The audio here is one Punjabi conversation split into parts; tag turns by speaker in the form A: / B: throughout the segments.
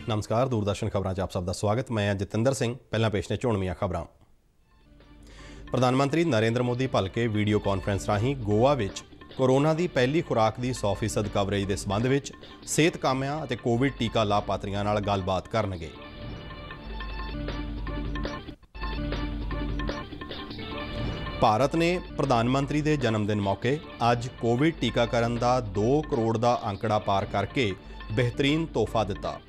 A: नमस्कार, दूरदर्शन खबरां 'ਚ ਆਪ ਸਭ ਦਾ ਸਵਾਗਤ। ਮੈਂ ਜਤਿੰਦਰ ਸਿੰਘ। ਪਹਿਲਾਂ ਪੇਸ਼ ਨੇ ਝੋਣਵੀਆਂ ਖਬਰਾਂ। ਪ੍ਰਧਾਨ ਮੰਤਰੀ ਨਰਿੰਦਰ ਮੋਦੀ ਭਲਕੇ ਵੀਡੀਓ ਕਾਨਫਰੰਸ ਰਾਹੀਂ ਗੋਆ ਵਿੱਚ ਕੋਰੋਨਾ ਦੀ ਪਹਿਲੀ ਖੁਰਾਕ ਦੀ 100% ਕਵਰੇਜ ਦੇ ਸੰਬੰਧ ਵਿੱਚ ਸਿਹਤ ਕਾਮਿਆਂ ਅਤੇ ਕੋਵਿਡ ਟੀਕਾ ਲਾਭਪਾਤਰੀਆਂ ਨਾਲ ਗੱਲਬਾਤ ਕਰਨਗੇ। ਭਾਰਤ ਨੇ ਪ੍ਰਧਾਨ ਮੰਤਰੀ ਦੇ ਜਨਮ ਦਿਨ ਮੌਕੇ ਅੱਜ ਕੋਵਿਡ ਟੀਕਾਕਰਨ ਦਾ 2 ਕਰੋੜ ਦਾ ਅੰਕੜਾ ਪਾਰ ਕਰਕੇ ਬਿਹਤਰੀਨ ਤੋਹਫਾ ਦਿੱਤਾ।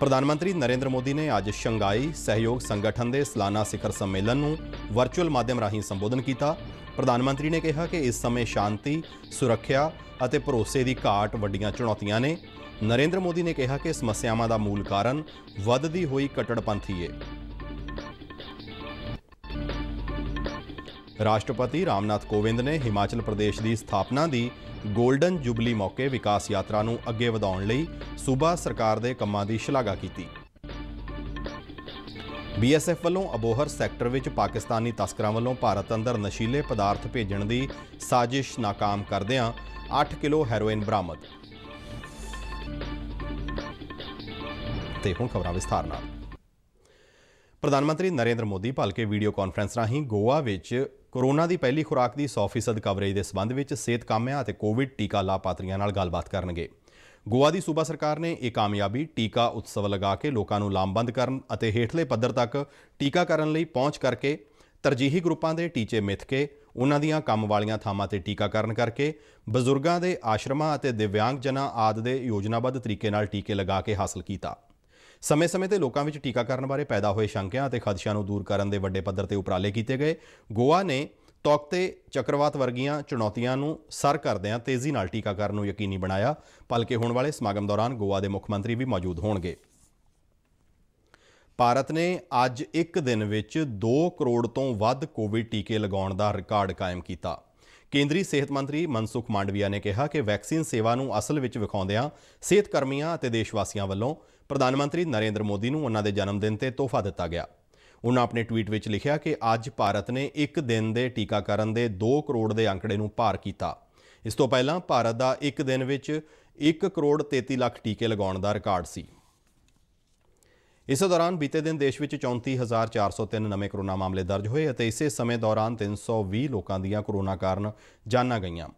A: ਪ੍ਰਧਾਨ ਮੰਤਰੀ ਨਰਿੰਦਰ ਮੋਦੀ ਨੇ ਅੱਜ ਸ਼ੰਘਾਈ ਸਹਿਯੋਗ ਸੰਗਠਨ ਦੇ ਸਾਲਾਨਾ ਸਿਖਰ ਸੰਮੇਲਨ ਨੂੰ ਵਰਚੁਅਲ ਮਾਧਿਅਮ ਰਾਹੀਂ ਸੰਬੋਧਨ ਕੀਤਾ। ਪ੍ਰਧਾਨ ਮੰਤਰੀ ਨੇ ਕਿਹਾ ਕਿ ਇਸ ਸਮੇਂ ਸ਼ਾਂਤੀ, ਸੁਰੱਖਿਆ ਅਤੇ ਭਰੋਸੇ ਦੀ ਘਾਟ ਵੱਡੀਆਂ ਚੁਣੌਤੀਆਂ ਨੇ। ਨਰਿੰਦਰ ਮੋਦੀ ਨੇ ਕਿਹਾ ਕਿ ਸਮੱਸਿਆਵਾਂ ਦਾ ਮੂਲ ਕਾਰਨ ਵੱਧਦੀ ਹੋਈ ਕੱਟੜਪੰਥੀ ਹੈ। ਰਾਸ਼ਟਰਪਤੀ ਰਾਮਨਾਥ ਕੋਵਿੰਦ ਨੇ ਹਿਮਾਚਲ ਪ੍ਰਦੇਸ਼ ਦੀ ਸਥਾਪਨਾ ਦੀ ਗੋਲਡਨ ਜੁਬਲੀ ਮੌਕੇ ਵਿਕਾਸ ਯਾਤਰਾ ਨੂੰ ਅੱਗੇ ਵਧਾਉਣ ਲਈ ਸੂਬਾ ਸਰਕਾਰ ਦੇ ਕੰਮਾਂ ਦੀ ਸ਼ਲਾਘਾ ਕੀਤੀ। BSF ਵੱਲੋਂ ਅਬੋਹਰ ਸੈਕਟਰ ਵਿੱਚ ਪਾਕਿਸਤਾਨੀ ਤਸਕਰਾਂ ਵੱਲੋਂ ਭਾਰਤ ਅੰਦਰ ਨਸ਼ੀਲੇ ਪਦਾਰਥ ਭੇਜਣ ਦੀ ਸਾਜ਼ਿਸ਼ ਨਾਕਾਮ ਕਰਦਿਆਂ 8 ਕਿਲੋ ਹੈਰੋਇਨ ਬਰਾਮਦ। ਤੇ ਹੁਣ ਖਬਰਾਂ ਵਿਸਥਾਰ ਨਾਲ। ਪ੍ਰਧਾਨ ਮੰਤਰੀ ਨਰਿੰਦਰ ਮੋਦੀ ਭਲਕੇ ਵੀਡੀਓ ਕਾਨਫਰੰਸ ਰਾਹੀਂ ਗੋਆ ਵਿੱਚ ਕੋਰੋਨਾ ਦੀ ਪਹਿਲੀ ਖੁਰਾਕ ਦੀ 100% ਕਵਰੇਜ ਦੇ ਸੰਬੰਧ ਵਿੱਚ ਸਿਹਤ ਕਾਮਿਆਂ ਅਤੇ ਕੋਵਿਡ ਟੀਕਾ ਲਾਭਪਾਤਰੀਆਂ ਨਾਲ ਗੱਲਬਾਤ ਕਰਨਗੇ। ਗੋਆ ਦੀ ਸੂਬਾ ਸਰਕਾਰ ਨੇ ਇਹ ਕਾਮਯਾਬੀ ਟੀਕਾ ਉਤਸਵ ਲਗਾ ਕੇ ਲੋਕਾਂ ਨੂੰ ਲਾਮਬੰਦ ਕਰਨ ਅਤੇ ਹੇਠਲੇ ਪੱਧਰ ਤੱਕ ਟੀਕਾਕਰਨ ਲਈ ਪਹੁੰਚ ਕਰਕੇ ਤਰਜੀਹੀ ਗਰੁੱਪਾਂ ਦੇ ਟੀਚੇ ਮਿੱਥ ਕੇ ਉਹਨਾਂ ਦੀਆਂ ਕੰਮ ਵਾਲੀਆਂ ਥਾਵਾਂ ਤੇ ਟੀਕਾਕਰਨ ਕਰਕੇ ਬਜ਼ੁਰਗਾਂ ਦੇ ਆਸ਼ਰਮਾਂ ਅਤੇ ਦਿਵਿਆਂਗਜਨਾਂ ਆਦਿ ਦੇ ਯੋਜਨਾਬੱਧ ਤਰੀਕੇ ਨਾਲ ਟੀਕੇ ਲਗਾ ਕੇ ਹਾਸਲ ਕੀਤਾ। ਸਮੇਂ-ਸਮੇਂ ਤੇ ਲੋਕਾਂ ਵਿੱਚ ਟੀਕਾਕਰਨ ਬਾਰੇ ਪੈਦਾ ਹੋਏ ਸ਼ੰਕਿਆਂ ਅਤੇ ਖਦਸ਼ਿਆਂ ਨੂੰ ਦੂਰ ਕਰਨ ਦੇ ਵੱਡੇ ਪੱਧਰ ਤੇ ਉਪਰਾਲੇ ਕੀਤੇ ਗਏ। ਗੋਆ ਨੇ ਤੌਕਤੇ ਚੱਕਰਵਾਤ ਵਰਗੀਆਂ ਚੁਣੌਤੀਆਂ ਨੂੰ ਸਰ ਕਰਦਿਆਂ ਤੇਜ਼ੀ ਨਾਲ ਟੀਕਾਕਰਨ ਨੂੰ ਯਕੀਨੀ ਬਣਾਇਆ। ਭਲਕੇ ਹੋਣ ਵਾਲੇ ਸਮਾਗਮ ਦੌਰਾਨ ਗੋਆ ਦੇ ਮੁੱਖ ਮੰਤਰੀ ਵੀ ਮੌਜੂਦ ਹੋਣਗੇ। ਭਾਰਤ ਨੇ ਅੱਜ ਇੱਕ ਦਿਨ ਵਿੱਚ 2 ਕਰੋੜ ਤੋਂ ਵੱਧ ਕੋਵਿਡ ਟੀਕੇ ਲਗਾਉਣ ਦਾ ਰਿਕਾਰਡ ਕਾਇਮ ਕੀਤਾ। ਕੇਂਦਰੀ ਸਿਹਤ ਮੰਤਰੀ ਮਨਸੁਖ ਮਾਂਡਵੀਆ ਨੇ ਕਿਹਾ ਕਿ ਵੈਕਸੀਨ ਸੇਵਾ ਨੂੰ ਅਸਲ ਵਿੱਚ ਵਿਖਾਉਂਦਿਆਂ ਸਿਹਤ ਕਰਮੀਆਂ ਅਤੇ ਦੇਸ਼ ਵਾਸੀਆਂ ਵੱਲੋਂ ਪ੍ਰਧਾਨ ਮੰਤਰੀ ਨਰਿੰਦਰ ਮੋਦੀ ਨੂੰ ਉਹਨਾਂ ਦੇ ਜਨਮ ਦਿਨ ਤੇ ਤੋਹਫਾ ਦਿੱਤਾ ਗਿਆ। ਉਹਨਾਂ ਆਪਣੇ ਟਵੀਟ ਵਿੱਚ ਲਿਖਿਆ ਕਿ ਅੱਜ ਭਾਰਤ ਨੇ ਇੱਕ ਦਿਨ ਦੇ ਟੀਕਾਕਰਨ ਦੇ 2 ਕਰੋੜ ਦੇ ਅੰਕੜੇ ਨੂੰ ਪਾਰ ਕੀਤਾ। ਇਸ ਤੋਂ ਪਹਿਲਾਂ ਭਾਰਤ ਦਾ ਇੱਕ ਦਿਨ ਵਿੱਚ 1 ਕਰੋੜ 33 ਲੱਖ ਟੀਕੇ ਲਗਾਉਣ ਦਾ ਰਿਕਾਰਡ ਸੀ। ਇਸ ਦੌਰਾਨ ਬੀਤੇ ਦਿਨ ਦੇਸ਼ ਵਿੱਚ 34,403 ਨਵੇਂ ਕੋਰੋਨਾ ਮਾਮਲੇ ਦਰਜ ਹੋਏ ਅਤੇ ਇਸੇ ਸਮੇਂ ਦੌਰਾਨ 320 ਲੋਕਾਂ ਦੀਆਂ ਕੋਰੋਨਾ ਕਾਰਨ ਜਾਨਾਂ ਗਈਆਂ।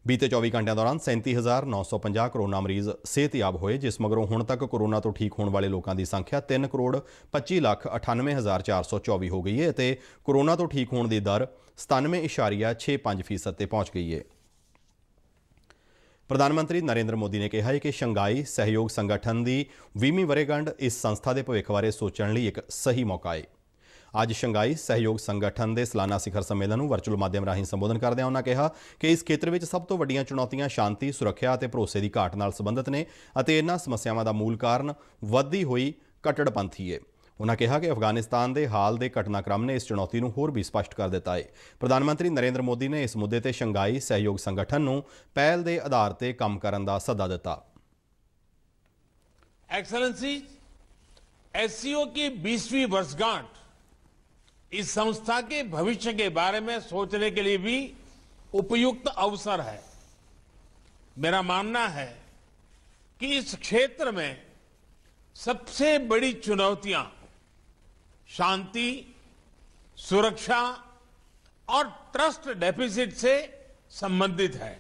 A: ਬੀਤੇ 24 ਘੰਟਿਆਂ ਦੌਰਾਨ 37,950 ਕੋਰੋਨਾ ਮਰੀਜ਼ ਸਿਹਤਯਾਬ ਹੋਏ, ਜਿਸ ਮਗਰੋਂ ਹੁਣ ਤੱਕ ਕੋਰੋਨਾ ਤੋਂ ਠੀਕ ਹੋਣ ਵਾਲੇ ਲੋਕਾਂ ਦੀ ਸੰਖਿਆ 3 ਕਰੋੜ 25 ਲੱਖ 98,424 ਹੋ ਗਈ ਹੈ ਅਤੇ ਕੋਰੋਨਾ ਤੋਂ ਠੀਕ ਹੋਣ ਦੀ ਦਰ 97.65% ਤੇ ਪਹੁੰਚ ਗਈ ਹੈ। ਪ੍ਰਧਾਨ ਮੰਤਰੀ ਨਰਿੰਦਰ ਮੋਦੀ ਨੇ ਕਿਹਾ ਹੈ ਕਿ ਸ਼ੰਘਾਈ ਸਹਿਯੋਗ ਸੰਗਠਨ ਦੀ 20ਵੀਂ ਵਰ੍ਹੇਗੰਢ ਇਸ ਸੰਸਥਾ ਦੇ ਭਵਿੱਖ ਬਾਰੇ ਸੋਚਣ ਲਈ ਇੱਕ ਸਹੀ ਮੌਕਾ ਹੈ। ਅੱਜ ਸ਼ੰਘਾਈ ਸਹਿਯੋਗ ਸੰਗਠਨ ਦੇ ਸਾਲਾਨਾ ਸਿਖਰ ਸੰਮੇਲਨ ਨੂੰ ਵਰਚੁਅਲ ਮਾਧਿਅਮ ਰਾਹੀਂ ਸੰਬੋਧਨ ਕਰਦਿਆਂ ਉਹਨਾਂ ਕਿਹਾ ਕਿ ਇਸ ਖੇਤਰ ਵਿੱਚ ਸਭ ਤੋਂ ਵੱਡੀਆਂ ਚੁਣੌਤੀਆਂ ਸ਼ਾਂਤੀ, ਸੁਰੱਖਿਆ ਅਤੇ ਭਰੋਸੇ ਦੀ ਘਾਟ ਨਾਲ ਸੰਬੰਧਿਤ ਨੇ ਅਤੇ ਇਹਨਾਂ ਸਮੱਸਿਆਵਾਂ ਦਾ ਮੂਲ ਕਾਰਨ ਵੱਧਦੀ ਹੋਈ ਕੱਟੜਪੰਥੀ ਹੈ। ਉਹਨਾਂ ਕਿਹਾ ਕਿ ਅਫਗਾਨਿਸਤਾਨ ਦੇ ਹਾਲ ਦੇ ਘਟਨਾਕ੍ਰਮ ਨੇ ਇਸ ਚੁਣੌਤੀ ਨੂੰ ਹੋਰ ਵੀ ਸਪਸ਼ਟ ਕਰ ਦਿੱਤਾ ਹੈ। ਪ੍ਰਧਾਨ ਮੰਤਰੀ ਨਰਿੰਦਰ ਮੋਦੀ ਨੇ ਇਸ ਮੁੱਦੇ ਤੇ ਸ਼ੰਘਾਈ ਸਹਿਯੋਗ ਸੰਗਠਨ ਨੂੰ ਪਹਿਲ ਦੇ ਆਧਾਰ ਤੇ ਕੰਮ ਕਰਨ ਦਾ ਸੱਦਾ ਦਿੱਤਾ।
B: एक्सेलेंसी, SCO की 20वीं वर्षगांठ इस संस्था के भविष्य के बारे में सोचने के लिए भी उपयुक्त अवसर है। मेरा मानना है कि इस क्षेत्र में सबसे बड़ी चुनौतियां शांति, सुरक्षा और ट्रस्ट डेफिसिट से संबंधित है।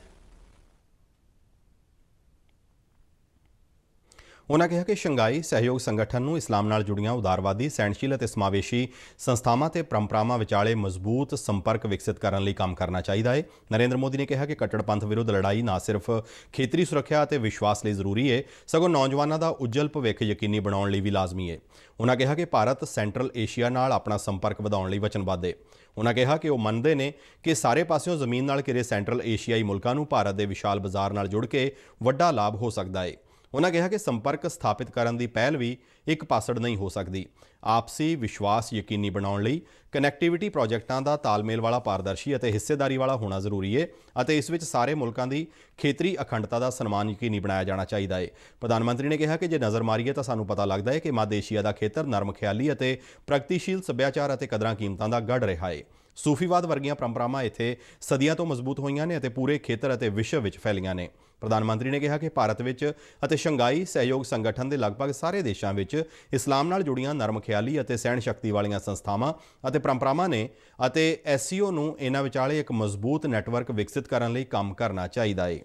A: ਉਹਨਾਂ ਕਿਹਾ ਕਿ ਸ਼ੰਘਾਈ ਸਹਿਯੋਗ ਸੰਗਠਨ ਨੂੰ ਇਸਲਾਮ ਨਾਲ ਜੁੜੀਆਂ ਉਦਾਰਵਾਦੀ, ਸਹਿਣਸ਼ੀਲ ਅਤੇ ਸਮਾਵੇਸ਼ੀ ਸੰਸਥਾਵਾਂ ਤੇ ਪਰੰਪਰਾਵਾਂ ਵਿਚਾਲੇ ਮਜ਼ਬੂਤ ਸੰਪਰਕ ਵਿਕਸਿਤ ਕਰਨ ਲਈ ਕੰਮ ਕਰਨਾ ਚਾਹੀਦਾ ਹੈ। ਨਰਿੰਦਰ ਮੋਦੀ ਨੇ ਕਿਹਾ ਕਿ ਕੱਟੜਪੰਥ ਵਿਰੁੱਧ ਲੜਾਈ ਨਾ ਸਿਰਫ ਖੇਤਰੀ ਸੁਰੱਖਿਆ ਅਤੇ ਵਿਸ਼ਵਾਸ ਲਈ ਜ਼ਰੂਰੀ ਹੈ, ਸਗੋਂ ਨੌਜਵਾਨਾਂ ਦਾ ਉੱਜਲ ਭਵਿੱਖ ਯਕੀਨੀ ਬਣਾਉਣ ਲਈ ਵੀ ਲਾਜ਼ਮੀ ਹੈ। ਉਹਨਾਂ ਕਿਹਾ ਕਿ ਭਾਰਤ ਸੈਂਟਰਲ ਏਸ਼ੀਆ ਨਾਲ ਆਪਣਾ ਸੰਪਰਕ ਵਧਾਉਣ ਲਈ ਵਚਨਬੱਧ ਹੈ। ਉਹਨਾਂ ਕਿਹਾ ਕਿ ਉਹ ਮੰਨਦੇ ਨੇ ਕਿ ਸਾਰੇ ਪਾਸਿਓਂ ਜ਼ਮੀਨ ਨਾਲ ਘਿਰੇ ਸੈਂਟਰਲ ਏਸ਼ੀਆਈ ਮੁਲਕਾਂ ਨੂੰ ਭਾਰਤ ਦੇ ਵਿਸ਼ਾਲ ਬਾਜ਼ਾਰ ਨਾਲ ਜੁੜ ਕੇ ਵੱਡਾ ਲਾਭ ਹੋ ਸਕਦਾ ਹੈ। ਉਹਨਾਂ ਕਿਹਾ ਕਿ ਸੰਪਰਕ ਸਥਾਪਿਤ ਕਰਨ ਦੀ ਪਹਿਲ ਵੀ ਇੱਕ ਪਾਸੜ ਨਹੀਂ ਹੋ ਸਕਦੀ। ਆਪਸੀ ਵਿਸ਼ਵਾਸ ਯਕੀਨੀ ਬਣਾਉਣ ਲਈ ਕਨੈਕਟੀਵਿਟੀ ਪ੍ਰੋਜੈਕਟਾਂ ਦਾ ਤਾਲਮੇਲ ਵਾਲਾ, ਪਾਰਦਰਸ਼ੀ ਅਤੇ ਹਿੱਸੇਦਾਰੀ ਵਾਲਾ ਹੋਣਾ ਜ਼ਰੂਰੀ ਹੈ ਅਤੇ ਇਸ ਵਿੱਚ ਸਾਰੇ ਮੁਲਕਾਂ ਦੀ ਖੇਤਰੀ ਅਖੰਡਤਾ ਦਾ ਸਨਮਾਨ ਯਕੀਨੀ ਬਣਾਇਆ ਜਾਣਾ ਚਾਹੀਦਾ ਹੈ। ਪ੍ਰਧਾਨ ਮੰਤਰੀ ਨੇ ਕਿਹਾ ਕਿ ਜੇ ਨਜ਼ਰ ਮਾਰੀਏ ਤਾਂ ਸਾਨੂੰ ਪਤਾ ਲੱਗਦਾ ਹੈ ਕਿ ਮੱਧ ਏਸ਼ੀਆ ਦਾ ਖੇਤਰ ਨਰਮ ਖਿਆਲੀ ਅਤੇ ਪ੍ਰਗਤੀਸ਼ੀਲ ਸੱਭਿਆਚਾਰ ਅਤੇ ਕਦਰਾਂ ਕੀਮਤਾਂ ਦਾ ਗੜ ਰਿਹਾ ਹੈ। ਸੂਫੀਵਾਦ ਵਰਗੀਆਂ ਪਰੰਪਰਾਵਾਂ ਇੱਥੇ ਸਦੀਆਂ ਤੋਂ ਮਜ਼ਬੂਤ ਹੋਈਆਂ ਨੇ ਅਤੇ ਪੂਰੇ ਖੇਤਰ ਅਤੇ ਵਿਸ਼ਵ ਵਿੱਚ ਫੈਲੀਆਂ ਨੇ। ਪ੍ਰਧਾਨ ਮੰਤਰੀ ਨੇ ਕਿਹਾ ਕਿ ਭਾਰਤ ਵਿੱਚ ਅਤੇ ਸ਼ੰਘਾਈ ਸਹਿਯੋਗ ਸੰਗਠਨ ਦੇ ਲਗਭਗ ਸਾਰੇ ਦੇਸ਼ਾਂ ਵਿੱਚ ਇਸਲਾਮ ਨਾਲ ਜੁੜੀਆਂ ਨਰਮ ਖਿਆਲੀ ਅਤੇ ਸਹਿਣ ਸ਼ਕਤੀ ਵਾਲੀਆਂ ਸੰਸਥਾਵਾਂ ਅਤੇ ਪਰੰਪਰਾਵਾਂ ਨੇ ਅਤੇ SCO ਨੂੰ ਇਹਨਾਂ ਵਿਚਾਲੇ ਇੱਕ ਮਜ਼ਬੂਤ ਨੈਟਵਰਕ ਵਿਕਸਿਤ ਕਰਨ ਲਈ ਕੰਮ ਕਰਨਾ ਚਾਹੀਦਾ ਹੈ।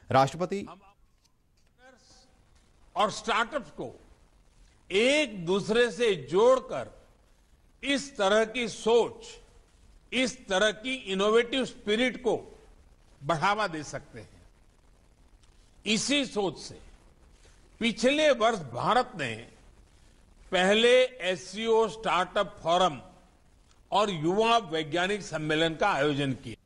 A: राष्ट्रपति
B: और स्टार्टअप्स को एक दूसरे से जोड़कर इस तरह की सोच, इस तरह की इनोवेटिव स्पिरिट को बढ़ावा दे सकते हैं। इसी सोच से पिछले वर्ष भारत ने पहले SCO स्टार्टअप फोरम और युवा वैज्ञानिक सम्मेलन का आयोजन किया।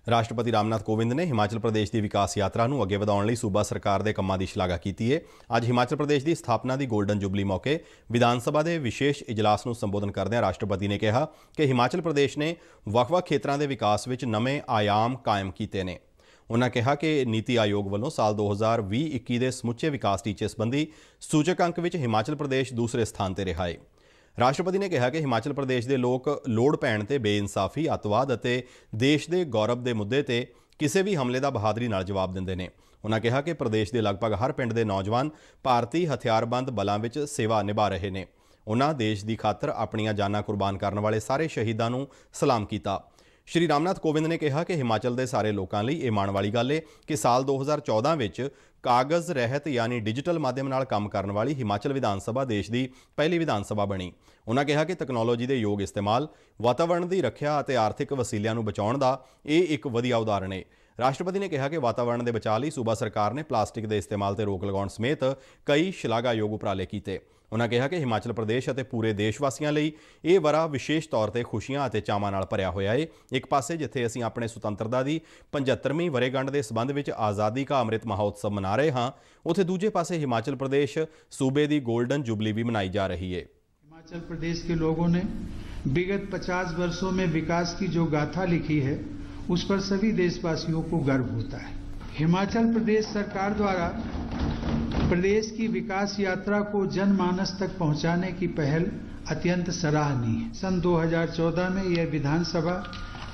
A: ਰਾਸ਼ਟਰਪਤੀ ਰਾਮਨਾਥ ਕੋਵਿੰਦ ਨੇ ਹਿਮਾਚਲ ਪ੍ਰਦੇਸ਼ ਦੀ ਵਿਕਾਸ ਯਾਤਰਾ ਨੂੰ ਅੱਗੇ ਵਧਾਉਣ ਲਈ ਸੂਬਾ ਸਰਕਾਰ ਦੇ ਕੰਮਾਂ ਦੀ ਸ਼ਲਾਘਾ ਕੀਤੀ ਹੈ। ਅੱਜ ਹਿਮਾਚਲ ਪ੍ਰਦੇਸ਼ ਦੀ ਸਥਾਪਨਾ ਦੀ ਗੋਲਡਨ ਜੁਬਲੀ ਮੌਕੇ ਵਿਧਾਨ ਸਭਾ ਦੇ ਵਿਸ਼ੇਸ਼ ਇਜਲਾਸ ਨੂੰ ਸੰਬੋਧਨ ਕਰਦਿਆਂ ਰਾਸ਼ਟਰਪਤੀ ਨੇ ਕਿਹਾ ਕਿ ਹਿਮਾਚਲ ਪ੍ਰਦੇਸ਼ ਨੇ ਵੱਖ-ਵੱਖ ਖੇਤਰਾਂ ਦੇ ਵਿਕਾਸ ਵਿੱਚ ਨਵੇਂ ਆਯਾਮ ਕਾਇਮ ਕੀਤੇ ਨੇ। ਉਨ੍ਹਾਂ ਕਿਹਾ ਕਿ ਨੀਤੀ ਆਯੋਗ ਵੱਲੋਂ ਸਾਲ 2020-21 ਦੇ ਸਮੁੱਚੇ ਵਿਕਾਸ ਟੀਚੇ ਸੰਬੰਧੀ ਸੂਚਕ ਅੰਕ ਵਿੱਚ ਹਿਮਾਚਲ ਪ੍ਰਦੇਸ਼ ਦੂਸਰੇ ਸਥਾਨ ਤੇ ਰਿਹਾ ਹੈ। ਰਾਸ਼ਟਰਪਤੀ ਨੇ ਕਿਹਾ ਕਿ ਹਿਮਾਚਲ ਪ੍ਰਦੇਸ਼ ਦੇ ਲੋਕ ਲੋੜ ਪੈਣ ਤੇ ਬੇਇਨਸਾਫੀ, ਅੱਤਵਾਦ ਅਤੇ ਦੇਸ਼ ਦੇ ਗੌਰਵ ਦੇ ਮੁੱਦੇ ਤੇ ਕਿਸੇ ਵੀ ਹਮਲੇ ਦਾ ਬਹਾਦਰੀ ਨਾਲ ਜਵਾਬ ਦਿੰਦੇ ਨੇ। ਉਨ੍ਹਾਂ ਕਿਹਾ ਕਿ ਪ੍ਰਦੇਸ਼ ਦੇ ਲਗਭਗ ਹਰ ਪਿੰਡ ਦੇ ਨੌਜਵਾਨ ਭਾਰਤੀ ਹਥਿਆਰਬੰਦ ਬਲਾਂ ਵਿੱਚ ਸੇਵਾ ਨਿਭਾ ਰਹੇ ਨੇ। ਉਨ੍ਹਾਂ ਦੇਸ਼ ਦੀ ਖਾਤਰ ਆਪਣੀਆਂ ਜਾਨਾਂ ਕੁਰਬਾਨ ਕਰਨ ਵਾਲੇ ਸਾਰੇ ਸ਼ਹੀਦਾਂ ਨੂੰ ਸਲਾਮ ਕੀਤਾ। ਸ਼੍ਰੀ ਰਾਮਨਾਥ ਕੋਵਿੰਦ ਨੇ ਕਿਹਾ ਕਿ ਹਿਮਾਚਲ ਦੇ ਸਾਰੇ ਲੋਕਾਂ ਲਈ ਇਹ ਮਾਣ ਵਾਲੀ ਗੱਲ ਹੈ ਕਿ ਸਾਲ 2014 ਵਿੱਚ ਕਾਗਜ਼ ਰਹਿਤ ਯਾਨੀ ਡਿਜੀਟਲ ਮਾਧਿਅਮ ਨਾਲ ਕੰਮ ਕਰਨ ਵਾਲੀ ਹਿਮਾਚਲ ਵਿਧਾਨ ਸਭਾ ਦੇਸ਼ ਦੀ ਪਹਿਲੀ ਵਿਧਾਨ ਸਭਾ ਬਣੀ। ਉਨ੍ਹਾਂ ਕਿਹਾ ਕਿ ਤਕਨਾਲੋਜੀ ਦੇ ਯੋਗ ਇਸਤੇਮਾਲ, ਵਾਤਾਵਰਣ ਦੀ ਰੱਖਿਆ ਅਤੇ ਆਰਥਿਕ ਵਸੀਲਿਆਂ ਨੂੰ ਬਚਾਉਣ ਦਾ ਇਹ ਇੱਕ ਵਧੀਆ ਉਦਾਹਰਣ ਹੈ। ਰਾਸ਼ਟਰਪਤੀ ਨੇ ਕਿਹਾ ਕਿ ਵਾਤਾਵਰਣ ਦੇ ਬਚਾਅ ਲਈ ਸੂਬਾ ਸਰਕਾਰ ਨੇ ਪਲਾਸਟਿਕ ਦੇ ਇਸਤੇਮਾਲ ਤੇ ਰੋਕ ਲਗਾਉਣ ਸਮੇਤ ਕਈ ਸ਼ਲਾਘਾਯੋਗ ਉਪਰਾਲੇ ਕੀਤੇ। ਉਨ੍ਹਾਂ ਕਿਹਾ ਕਿ ਹਿਮਾਚਲ ਪ੍ਰਦੇਸ਼ ਅਤੇ ਪੂਰੇ ਦੇਸ਼ ਵਾਸੀਆਂ ਲਈ ਇਹ ਵਰ੍ਹਾ ਵਿਸ਼ੇਸ਼ ਤੌਰ ਤੇ ਖੁਸ਼ੀਆਂ ਅਤੇ ਚਾਵਾਂ ਨਾਲ ਭਰਿਆ ਹੋਇਆ ਹੈ। ਇੱਕ ਪਾਸੇ ਜਿੱਥੇ ਅਸੀਂ ਆਪਣੇ ਸੁਤੰਤਰਤਾ ਦੀ 75ਵੀਂ ਵਰ੍ਹੇਗੰਢ ਦੇ ਸਬੰਧ ਵਿੱਚ ਆਜ਼ਾਦੀ ਕਾ ਅੰਮ੍ਰਿਤ ਮਹੋਤਸਵ ਮਨਾ ਰਹੇ ਹਾਂ, ਉੱਥੇ ਦੂਜੇ ਪਾਸੇ ਹਿਮਾਚਲ ਪ੍ਰदेश सूबे ਦੀ गोल्डन जुबली भी मनाई जा रही है।
C: हिमाचल प्रदेश के लोगों ने विगत 50 वर्षों में विकास की जो गाथा लिखी है उस पर सभी देशवासियों को गर्व होता है। हिमाचल प्रदेश सरकार द्वारा प्रदेश की विकास यात्रा को जनमानस तक पहुंचाने की पहल अत्यंत सराहनीय है। सन 2014 में यह विधानसभा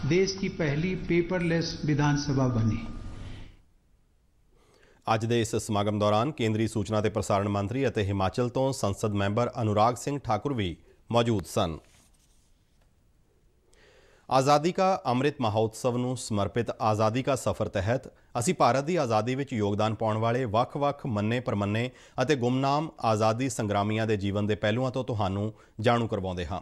C: देश की पहली पेपरलेस विधानसभा बनी।
A: ਅੱਜ ਦੇ ਇਸ ਸਮਾਗਮ ਦੌਰਾਨ ਕੇਂਦਰੀ ਸੂਚਨਾ ਤੇ ਪ੍ਰਸਾਰਣ ਮੰਤਰੀ ਅਤੇ ਹਿਮਾਚਲ ਤੋਂ ਸੰਸਦ ਮੈਂਬਰ ਅਨੁਰਾਗ ਸਿੰਘ ਠਾਕੁਰ ਵੀ ਮੌਜੂਦ ਸਨ। ਆਜ਼ਾਦੀ ਕਾ ਅੰਮ੍ਰਿਤ ਮਹੋਤਸਵ ਨੂੰ ਸਮਰਪਿਤ ਆਜ਼ਾਦੀ ਕਾ ਸਫ਼ਰ ਤਹਿਤ ਅਸੀਂ ਭਾਰਤ ਦੀ ਆਜ਼ਾਦੀ ਵਿੱਚ ਯੋਗਦਾਨ ਪਾਉਣ ਵਾਲੇ ਵੱਖ-ਵੱਖ ਮੰਨੇ ਪ੍ਰਮੰਨੇ ਅਤੇ ਗੁੰਮਨਾਮ ਆਜ਼ਾਦੀ ਸੰਗਰਾਮੀਆਂ ਦੇ ਜੀਵਨ ਦੇ ਪਹਿਲੂਆਂ ਤੋਂ ਤੁਹਾਨੂੰ ਜਾਣੂ ਕਰਵਾਉਂਦੇ ਹਾਂ।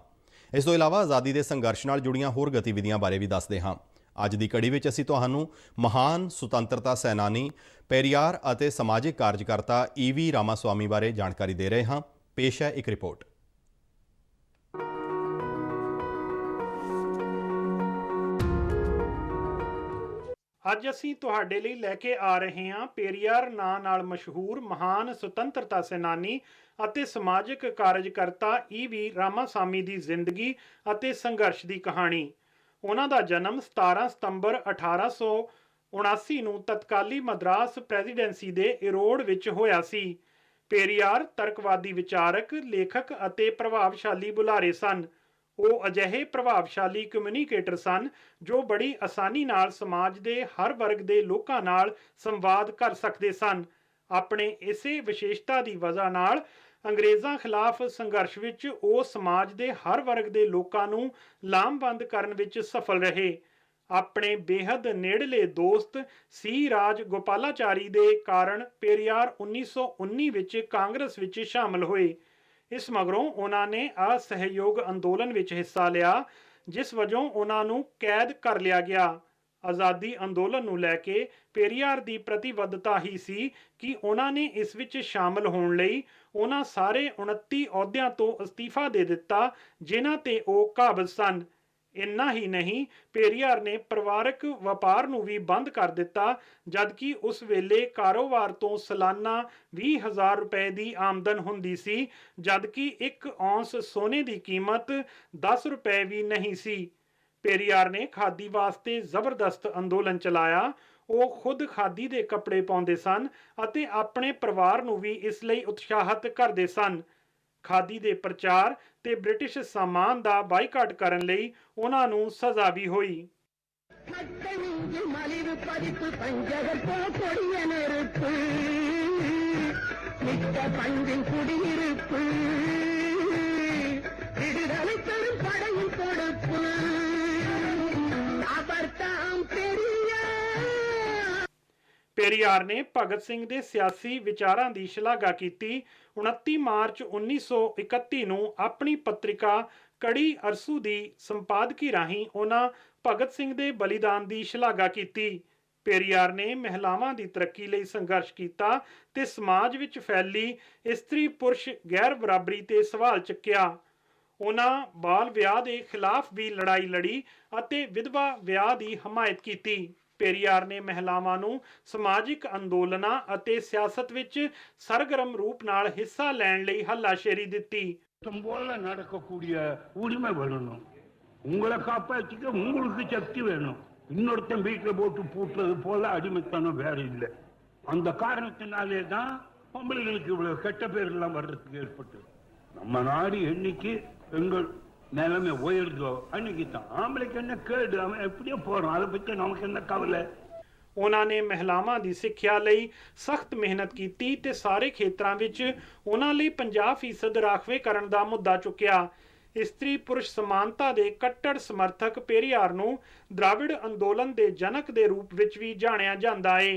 A: ਇਸ ਤੋਂ ਇਲਾਵਾ ਆਜ਼ਾਦੀ ਦੇ ਸੰਘਰਸ਼ ਨਾਲ ਜੁੜੀਆਂ ਹੋਰ ਗਤੀਵਿਧੀਆਂ ਬਾਰੇ ਵੀ ਦੱਸਦੇ ਹਾਂ। ਅੱਜ ਦੀ ਕੜੀ ਵਿੱਚ ਅਸੀਂ ਤੁਹਾਨੂੰ ਮਹਾਨ ਸੁਤੰਤਰਤਾ ਸੈਨਾਨੀ ਪੈਰੀਆਰ ਅਤੇ ਸਮਾਜਿਕ ਕਾਰਜਕਰਤਾ EV ਰਾਮਾਸਵਾਮੀ ਬਾਰੇ ਜਾਣਕਾਰੀ ਦੇ ਰਹੇ ਹਾਂ। ਪੇਸ਼ ਹੈ ਇੱਕ ਰਿਪੋਰਟ।
D: ਅੱਜ ਅਸੀਂ ਤੁਹਾਡੇ ਲਈ ਲੈ ਕੇ ਆ ਰਹੇ ਹਾਂ ਪੇਰੀਆਰ ਨਾਂ ਨਾਲ ਮਸ਼ਹੂਰ ਮਹਾਨ ਸੁਤੰਤਰਤਾ ਸੈਨਾਨੀ ਅਤੇ ਸਮਾਜਿਕ ਕਾਰਜਕਰਤਾ EV ਰਾਮਾਸਾਮੀ ਦੀ ਜ਼ਿੰਦਗੀ ਅਤੇ ਸੰਘਰਸ਼ ਦੀ ਕਹਾਣੀ। ਉਹਨਾਂ ਦਾ ਜਨਮ 17 ਸਤੰਬਰ 1879 ਨੂੰ ਤਤਕਾਲੀ ਮਦਰਾਸ ਪ੍ਰੈਜ਼ੀਡੈਂਸੀ ਦੇ ਇਰੋੜ ਵਿੱਚ ਹੋਇਆ ਸੀ। ਪੇਰੀਆਰ ਤਰਕਵਾਦੀ ਵਿਚਾਰਕ, ਲੇਖਕ ਅਤੇ ਪ੍ਰਭਾਵਸ਼ਾਲੀ ਬੁਲਾਰੇ ਸਨ। ਉਹ ਅਜਿਹੇ ਪ੍ਰਭਾਵਸ਼ਾਲੀ ਕਮਿਊਨੀਕੇਟਰ ਸਨ ਜੋ ਬੜੀ ਆਸਾਨੀ ਨਾਲ ਸਮਾਜ ਦੇ ਹਰ ਵਰਗ ਦੇ ਲੋਕਾਂ ਨਾਲ ਸੰਵਾਦ ਕਰ ਸਕਦੇ ਸਨ। ਆਪਣੇ ਇਸੇ ਵਿਸ਼ੇਸ਼ਤਾ ਦੀ ਵਜ੍ਹਾ ਨਾਲ ਅੰਗਰੇਜ਼ਾਂ ਖਿਲਾਫ ਸੰਘਰਸ਼ ਵਿੱਚ ਉਹ ਸਮਾਜ ਦੇ ਹਰ ਵਰਗ ਦੇ ਲੋਕਾਂ ਨੂੰ ਲਾਮਬੰਦ ਕਰਨ ਵਿੱਚ ਸਫਲ ਰਹੇ। ਆਪਣੇ ਬੇਹੱਦ ਨੇੜਲੇ ਦੋਸਤ ਸੀ ਰਾਜ ਗੋਪਾਲਾਚਾਰੀ ਦੇ ਕਾਰਨ ਪੇਰੀਆਰ 1919 ਵਿੱਚ ਕਾਂਗਰਸ ਵਿੱਚ ਸ਼ਾਮਲ ਹੋਏ। ਇਸ ਮਗਰੋਂ ਉਹਨਾਂ ਨੇ ਅਸਹਿਯੋਗ ਅੰਦੋਲਨ ਵਿੱਚ ਹਿੱਸਾ ਲਿਆ, ਜਿਸ ਵਜੋਂ ਉਹਨਾਂ ਨੂੰ ਕੈਦ ਕਰ ਲਿਆ ਗਿਆ। ਆਜ਼ਾਦੀ ਅੰਦੋਲਨ ਨੂੰ ਲੈ ਕੇ ਪੇਰੀਆਰ ਦੀ ਪ੍ਰਤੀਬੱਧਤਾ ਹੀ ਸੀ ਕਿ ਉਹਨਾਂ ਨੇ ਇਸ ਵਿੱਚ ਸ਼ਾਮਲ ਹੋਣ ਲਈ ਉਹਨਾਂ ਸਾਰੇ 29 ਅਹੁਦਿਆਂ ਤੋਂ ਅਸਤੀਫਾ ਦੇ ਦਿੱਤਾ ਜਿਨ੍ਹਾਂ ਤੇ ਉਹ ਕਾਬਜ਼ ਸਨ। ਇੰਨਾ ਹੀ ਨਹੀਂ, ਪੇਰੀਆਰ ਨੇ ਪਰਿਵਾਰਕ ਵਪਾਰ ਨੂੰ ਵੀ ਬੰਦ ਕਰ ਦਿੱਤਾ, ਜਦਕਿ ਉਸ ਵੇਲੇ ਕਾਰੋਬਾਰ ਤੋਂ ਸਾਲਾਨਾ 20,000 ਰੁਪਏ ਦੀ ਆਮਦਨ ਹੁੰਦੀ ਸੀ, ਜਦਕਿ 1 ਔਂਸ ਸੋਨੇ ਦੀ ਕੀਮਤ 10 ਰੁਪਏ ਵੀ ਨਹੀਂ ਸੀ। ਪੇਰੀਆਰ ਨੇ ਖਾਦੀ ਵਾਸਤੇ ਜ਼ਬਰਦਸਤ ਅੰਦੋਲਨ ਚਲਾਇਆ। ਉਹ ਖੁਦ ਖਾਦੀ ਦੇ ਕੱਪੜੇ ਪਾਉਂਦੇ ਸਨ ਅਤੇ ਆਪਣੇ ਪਰਿਵਾਰ ਨੂੰ ਵੀ ਇਸ ਲਈ ਉਤਸ਼ਾਹਿਤ ਕਰਦੇ ਸਨ। ਖਾਦੀ ਦੇ ਪ੍ਰਚਾਰ ਤੇ ਬ੍ਰਿਟਿਸ਼ ਸਾਮਾਨ ਦਾ ਬਾਈਕਾਟ ਕਰਨ ਲਈ ਉਹਨਾਂ ਨੂੰ ਸਜ਼ਾ ਵੀ ਹੋਈ। पेरियार ने भगत सिंह ਦੇ ਸਿਆਸੀ ਵਿਚਾਰਾਂ ਦੀ ਸ਼ਲਾਘਾ ਕੀਤੀ। 29 ਮਾਰਚ 1931 ਨੂੰ ਆਪਣੀ ਪੱਤਰਿਕਾ ਕੜੀ ਅਰਸੂ ਦੀ ਸੰਪਾਦਕੀ ਰਾਹੀਂ ਉਹਨਾਂ ਭਗਤ ਸਿੰਘ ਦੇ ਬਲੀਦਾਨ ਦੀ ਸ਼ਲਾਘਾ ਕੀਤੀ। पेरियार ਨੇ ਮਹਿਲਾਵਾਂ ਦੀ ਤਰੱਕੀ ਲਈ ਸੰਘਰਸ਼ ਕੀਤਾ ਤੇ ਸਮਾਜ ਵਿੱਚ ਫੈਲੀ ਇਸਤਰੀ ਪੁਰਸ਼ ਗੈਰ ਬਰਾਬਰੀ ਤੇ ਸਵਾਲ ਚੱਕਿਆ। ਉਹਨਾਂ ਬਾਲ ਵਿਆਹ ਦੇ ਖਿਲਾਫ ਵੀ ਲੜਾਈ ਲੜੀ ਅਤੇ ਵਿਧਵਾ ਵਿਆਹ ਦੀ ਹਮਾਇਤ ਕੀਤੀ। पेरियार ने महिलावां नूं समाजिक अंदोलनां अते सियासत विच सरगर्म रूप नाल हिस्सा लैण लई हल्लाशेरी दित्ती।
E: போல நடக்கக்கூடிய உரிமை வேணும், உங்களை காப்பாற்றிக்க உங்களுக்கு சக்தி வேணும். இன்னொருத்தன் வீட்டில் போட்டு பூட்டுறது போல அடிமைத்தனம் வேற இல்லை. அந்த காரணத்தினாலே தான் பொம்பளைகளுக்கு இவ்வளவு கெட்ட பேர் எல்லாம் வர்றதுக்கு ஏற்பட்டது. நம்ம நாடு என்னைக்கு பெண்கள் நிலைமை உயர்ந்தோ அன்னைக்கு தான் ஆம்பளைக்கு என்ன கேடு, அவன் எப்படியோ போறான், அதை பற்றி நமக்கு என்ன கவலை।
D: ਉਹਨਾਂ ਨੇ ਮਹਿਲਾਵਾਂ ਦੀ ਸਿੱਖਿਆ ਲਈ ਸਖਤ ਮਿਹਨਤ ਕੀਤੀ ਤੇ ਸਾਰੇ ਖੇਤਰਾਂ ਵਿੱਚ ਉਹਨਾਂ ਲਈ 50% ਰਾਖਵੇਂਕਰਨ ਦਾ ਮੁੱਦਾ ਚੁੱਕਿਆ। ਇਸਤਰੀ ਪੁਰਸ਼ ਸਮਾਨਤਾ ਦੇ ਕੱਟੜ ਸਮਰਥਕ ਪੇਰੀਆਰ ਨੂੰ ਦ੍ਰਾਵਿੜ ਅੰਦੋਲਨ ਦੇ ਜਨਕ ਦੇ ਰੂਪ ਵਿੱਚ ਵੀ ਜਾਣਿਆ ਜਾਂਦਾ ਹੈ।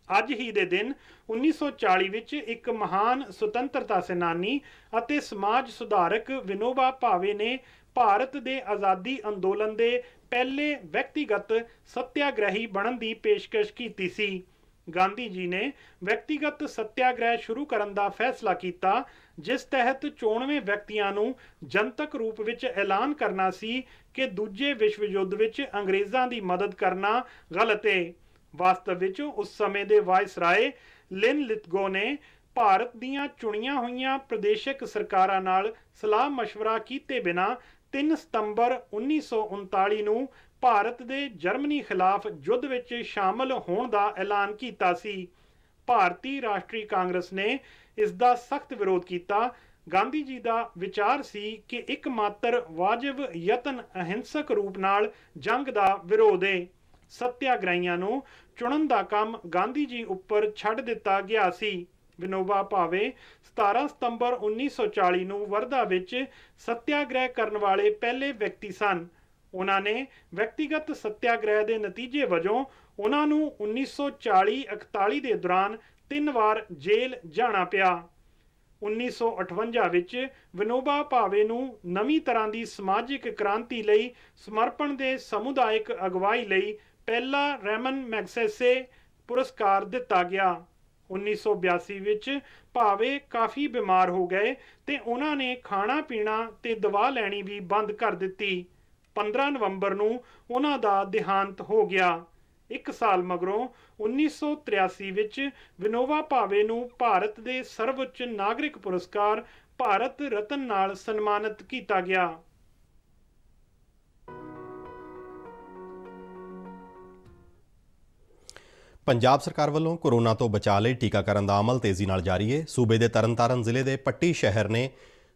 D: ਅੱਜ ਹੀ ਦੇ ਦਿਨ 1940 ਵਿੱਚ ਇੱਕ ਮਹਾਨ ਸੁਤੰਤਰਤਾ ਸੈਨਾਨੀ ਅਤੇ ਸਮਾਜ ਸੁਧਾਰਕ ਵਿਨੋਬਾ ਭਾਵੇ ਨੇ ਭਾਰਤ ਦੇ ਆਜ਼ਾਦੀ ਅੰਦੋਲਨ ਦੇ ਪਹਿਲੇ ਵਿਅਕਤੀਗਤ ਸੱਤਿਆਗ੍ਰਹੀ ਬਣਨ ਦੀ ਪੇਸ਼ਕਸ਼ ਕੀਤੀ ਸੀ। ਗਾਂਧੀ ਜੀ ਨੇ ਵਿਅਕਤੀਗਤ ਸੱਤਿਆਗ੍ਰਹਿ ਸ਼ੁਰੂ ਕਰਨ ਦਾ ਫੈਸਲਾ ਕੀਤਾ, ਜਿਸ ਤਹਿਤ 94 ਵਿਅਕਤੀਆਂ ਨੂੰ ਜਨਤਕ ਰੂਪ ਵਿੱਚ ਐਲਾਨ ਕਰਨਾ ਸੀ ਕਿ ਦੂਜੇ ਵਿਸ਼ਵ ਯੁੱਧ ਵਿੱਚ ਅੰਗਰੇਜ਼ਾਂ ਦੀ ਮਦਦ ਕਰਨਾ ਗਲਤ ਹੈ। ਵਾਸਤਵ ਵਿੱਚ ਉਸ ਸਮੇਂ ਦੇ ਵਾਇਸਰਾਏ ਲਿਨ ਲਿਥਗੋ ਨੇ ਭਾਰਤ ਦੀਆਂ ਚੁਣੀਆਂ ਹੋਈਆਂ ਪ੍ਰਦੇਸ਼ਕ ਸਰਕਾਰਾਂ ਨਾਲ ਸਲਾਹ ਮਸ਼ਵਰਾ ਕੀਤੇ ਬਿਨਾਂ 3 ਸਤੰਬਰ 1939 ਨੂੰ ਭਾਰਤ ਦੇ ਜਰਮਨੀ ਖਿਲਾਫ ਯੁੱਧ ਵਿੱਚ ਸ਼ਾਮਲ ਹੋਣ ਦਾ ਐਲਾਨ ਕੀਤਾ ਸੀ। ਭਾਰਤੀ ਰਾਸ਼ਟਰੀ ਕਾਂਗਰਸ ਨੇ ਇਸ ਦਾ ਸਖਤ ਵਿਰੋਧ ਕੀਤਾ। ਗਾਂਧੀ ਜੀ ਦਾ ਵਿਚਾਰ ਸੀ ਕਿ ਇੱਕਮਾਤਰ ਵਾਜਬ ਯਤਨ ਅਹਿੰਸਕ ਰੂਪ ਨਾਲ ਜੰਗ ਦਾ ਵਿਰੋਧ ਹੈ। ਸੱਤਿਆਗ੍ਰਹੀਆਂ ਨੂੰ ਚੁਣਨ ਦਾ ਕੰਮ ਗਾਂਧੀ ਜੀ ਉੱਪਰ ਛੱਡ ਦਿੱਤਾ ਗਿਆ ਸੀ। ਵਿਨੋਬਾ ਭਾਵੇ 17 ਸਤੰਬਰ 1940 ਨੂੰ ਵਰਧਾ ਵਿੱਚ ਸੱਤਿਆਗ੍ਰਹਿ ਕਰਨ ਵਾਲੇ ਪਹਿਲੇ ਵਿਅਕਤੀ ਸਨ। ਉਹਨਾਂ ਨੇ ਵਿਅਕਤੀਗਤ ਸੱਤਿਆਗ੍ਰਹਿ ਦੇ ਨਤੀਜੇ ਵਜੋਂ ਉਹਨਾਂ ਨੂੰ 1940-41 ਦੇ ਦੌਰਾਨ 3 ਵਾਰ ਜੇਲ੍ਹ ਜਾਣਾ ਪਿਆ। 1958 ਵਿੱਚ ਵਿਨੋਬਾ ਭਾਵੇ ਨੂੰ ਨਵੀਂ ਤਰ੍ਹਾਂ ਦੀ ਸਮਾਜਿਕ ਕ੍ਰਾਂਤੀ ਲਈ ਸਮਰਪਣ ਦੇ ਸਮੁਦਾਇਕ ਅਗਵਾਈ ਲਈ ਪਹਿਲਾ ਰੈਮਨ ਮੈਗਸੇਸੇ ਪੁਰਸਕਾਰ ਦਿੱਤਾ ਗਿਆ। 1982 ਵਿੱਚ ਭਾਵੇ ਕਾਫੀ ਬਿਮਾਰ ਹੋ ਗਏ ਤੇ ਉਹਨਾਂ ਨੇ ਖਾਣਾ ਪੀਣਾ ਤੇ ਦਵਾ ਲੈਣੀ ਵੀ ਬੰਦ ਕਰ ਦਿੱਤੀ। 15 ਨਵੰਬਰ ਨੂੰ ਉਹਨਾਂ ਦਾ ਦੇਹਾਂਤ ਹੋ ਗਿਆ। 1 ਸਾਲ ਮਗਰੋਂ 1983 ਵਿੱਚ ਵਿਨੋਬਾ ਭਾਵੇ ਨੂੰ ਭਾਰਤ ਦੇ ਸਰਵਉੱਚ ਨਾਗਰਿਕ ਪੁਰਸਕਾਰ ਭਾਰਤ ਰਤਨ ਨਾਲ ਸਨਮਾਨਿਤ ਕੀਤਾ ਗਿਆ।
A: ਪੰਜਾਬ ਸਰਕਾਰ ਵੱਲੋਂ ਕੋਰੋਨਾ ਤੋਂ ਬਚਾਅ ਲਈ ਟੀਕਾਕਰਨ ਦਾ ਅਮਲ ਤੇਜ਼ੀ ਨਾਲ ਜਾਰੀ ਹੈ। ਸੂਬੇ ਦੇ ਤਰਨਤਾਰਨ ਜ਼ਿਲ੍ਹੇ ਦੇ ਪੱਟੀ ਸ਼ਹਿਰ ਨੇ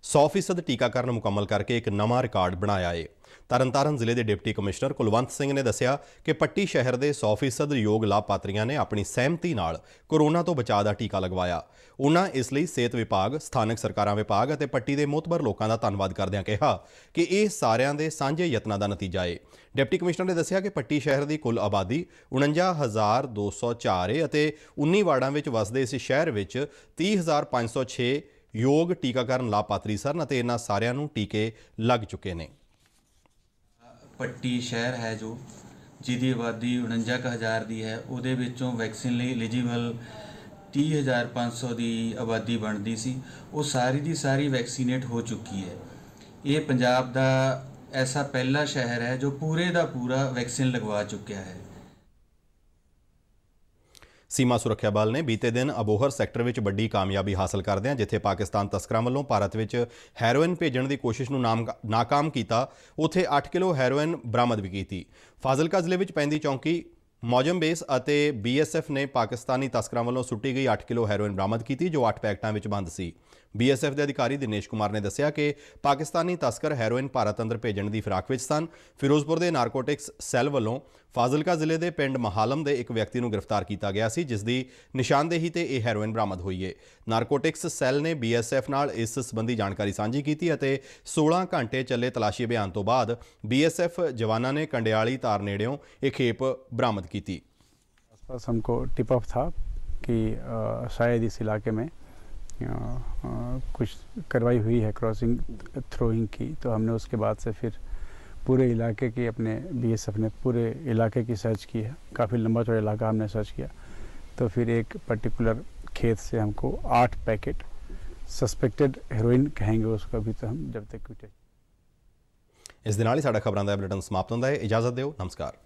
A: 100% ਟੀਕਾਕਰਨ ਮੁਕੰਮਲ ਕਰਕੇ ਇੱਕ ਨਵਾਂ ਰਿਕਾਰਡ ਬਣਾਇਆ ਹੈ। ਤਰਨਤਾਰਨ ਜ਼ਿਲ੍ਹੇ ਦੇ ਡਿਪਟੀ ਕਮਿਸ਼ਨਰ ਕੁਲਵੰਤ ਸਿੰਘ ਨੇ ਦੱਸਿਆ ਕਿ ਪੱਟੀ ਸ਼ਹਿਰ ਦੇ 100% ਯੋਗ ਲਾਭਪਾਤਰੀਆਂ ਨੇ ਆਪਣੀ ਸਹਿਮਤੀ ਨਾਲ ਕੋਰੋਨਾ ਤੋਂ ਬਚਾਅ ਦਾ ਟੀਕਾ ਲਗਵਾਇਆ। ਉਨ੍ਹਾਂ ਇਸ ਲਈ ਸਿਹਤ ਵਿਭਾਗ, ਸਥਾਨਕ ਸਰਕਾਰਾਂ ਵਿਭਾਗ ਅਤੇ ਪੱਟੀ ਦੇ ਮੋਹਤਬਰ ਲੋਕਾਂ ਦਾ ਧੰਨਵਾਦ ਕਰਦਿਆਂ ਕਿਹਾ ਕਿ ਇਹ ਸਾਰਿਆਂ ਦੇ ਸਾਂਝੇ ਯਤਨਾਂ ਦਾ ਨਤੀਜਾ ਹੈ। ਡਿਪਟੀ ਕਮਿਸ਼ਨਰ ਨੇ ਦੱਸਿਆ ਕਿ ਪੱਟੀ ਸ਼ਹਿਰ ਦੀ ਕੁੱਲ ਆਬਾਦੀ 49,204 ਹੈ ਅਤੇ 19 ਵਾਰਡਾਂ ਵਿੱਚ ਵਸਦੇ ਇਸ ਸ਼ਹਿਰ ਵਿੱਚ 30,506 ਯੋਗ ਟੀਕਾਕਰਨ ਲਾਭਪਾਤਰੀ ਸਨ ਅਤੇ ਇਹਨਾਂ ਸਾਰਿਆਂ ਨੂੰ ਟੀਕੇ ਲੱਗ ਚੁੱਕੇ ਨੇ।
F: ਪੱਟੀ ਸ਼ਹਿਰ ਹੈ ਜੋ ਜਿਹਦੀ ਆਬਾਦੀ 49,000 ਦੀ ਹੈ, ਉਹਦੇ ਵਿੱਚੋਂ ਵੈਕਸੀਨ ਲਈ ਐਲੀਜੀਬਲ 30,500 ਦੀ ਆਬਾਦੀ ਬਣਦੀ ਸੀ, ਉਹ ਸਾਰੀ ਦੀ ਸਾਰੀ ਵੈਕਸੀਨੇਟ ਹੋ ਚੁੱਕੀ ਹੈ। ਇਹ ਪੰਜਾਬ ਦਾ ਐਸਾ ਪਹਿਲਾ ਸ਼ਹਿਰ ਹੈ ਜੋ ਪੂਰੇ ਦਾ ਪੂਰਾ ਵੈਕਸੀਨ ਲਗਵਾ ਚੁੱਕਿਆ ਹੈ।
A: ਸੀਮਾ ਸੁਰੱਖਿਆ ਬਲ ਨੇ ਬੀਤੇ ਦਿਨ ਅਬੋਹਰ ਸੈਕਟਰ ਵਿੱਚ ਵੱਡੀ ਕਾਮਯਾਬੀ ਹਾਸਲ ਕਰਦਿਆਂ ਜਿੱਥੇ ਪਾਕਿਸਤਾਨ ਤਸਕਰਾਂ ਵੱਲੋਂ ਭਾਰਤ ਵਿੱਚ ਹੈਰੋਇਨ ਭੇਜਣ ਦੀ ਕੋਸ਼ਿਸ਼ ਨੂੰ ਨਾਕਾਮ ਕੀਤਾ, ਉੱਥੇ 8 ਕਿਲੋ ਹੈਰੋਇਨ ਬਰਾਮਦ ਵੀ ਕੀਤੀ। ਫਾਜ਼ਿਲਕਾ ਜ਼ਿਲ੍ਹੇ ਵਿੱਚ ਪੈਂਦੀ ਚੌਂਕੀ ਮੌਜਮ ਬੇਸ ਅਤੇ BSF ਨੇ ਪਾਕਿਸਤਾਨੀ ਤਸਕਰਾਂ ਵੱਲੋਂ ਸੁੱਟੀ ਗਈ 8 ਕਿਲੋ ਹੈਰੋਇਨ ਬਰਾਮਦ ਕੀਤੀ ਜੋ 8 ਪੈਕਟਾਂ ਵਿੱਚ ਬੰਦ ਸੀ। BSF ਦੇ ਅਧਿਕਾਰੀ ਦਿਨੇਸ਼ ਕੁਮਾਰ ਨੇ ਦੱਸਿਆ ਕਿ ਪਾਕਿਸਤਾਨੀ ਤਸਕਰ ਹੈਰੋਇਨ ਭਾਰਤ ਅੰਦਰ ਭੇਜਣ ਦੀ ਫਿਰਾਕ ਵਿੱਚ ਸਨ। ਫਿਰੋਜ਼ਪੁਰ ਦੇ ਨਾਰਕੋਟਿਕਸ ਸੈੱਲ ਵੱਲੋਂ ਫਾਜ਼ਿਲਕਾ ਜ਼ਿਲ੍ਹੇ ਦੇ ਪਿੰਡ ਮਹਾਲਮ ਦੇ ਇੱਕ ਵਿਅਕਤੀ ਨੂੰ ਗ੍ਰਿਫਤਾਰ ਕੀਤਾ ਗਿਆ ਸੀ ਜਿਸ ਦੀ ਨਿਸ਼ਾਨਦੇਹੀ ਤੇ ਇਹ ਹੈਰੋਇਨ ਬਰਾਮਦ ਹੋਈ ਹੈ। ਨਾਰਕੋਟਿਕਸ ਸੈੱਲ ਨੇ BSF ਨਾਲ ਇਸ ਸੰਬੰਧੀ ਜਾਣਕਾਰੀ ਸਾਂਝੀ ਕੀਤੀ ਅਤੇ 16 ਘੰਟੇ ਚੱਲੇ ਤਲਾਸ਼ੀ ਅਭਿਆਨ ਤੋਂ ਬਾਅਦ BSF ਜਵਾਨਾਂ ਨੇ ਕੰਡਿਆਲੀ ਤਾਰ ਨੇੜਿਓਂ ਇਹ ਖੇਪ ਬਰਾਮਦ ਕੀਤੀ।
G: आसपास हमको टिप ऑफ था कि शायद इस इलाके में कुछ कार्रवाई हुई है क्रॉसिंग थ्रोइंग की, तो हमने उसके बाद से फिर पूरे इलाके की अपने BSF ने पूरे इलाके की सर्च की है। काफ़ी लंबा चौड़ा इलाका हमने सर्च किया, तो फिर एक पर्टिकुलर खेत से हमको 8 पैकेट सस्पेक्टेड हेरोइन कहेंगे उसको, अभी तो हम जब तक
A: ਇਸ ਦੇ ਨਾਲ ਹੀ ਸਾਡਾ ਖਬਰਾਂ ਦਾ ਬੁਲੇਟਿਨ ਸਮਾਪਤ ਹੁੰਦਾ ਹੈ। ਇਜਾਜ਼ਤ ਦਿਓ, ਨਮਸਕਾਰ।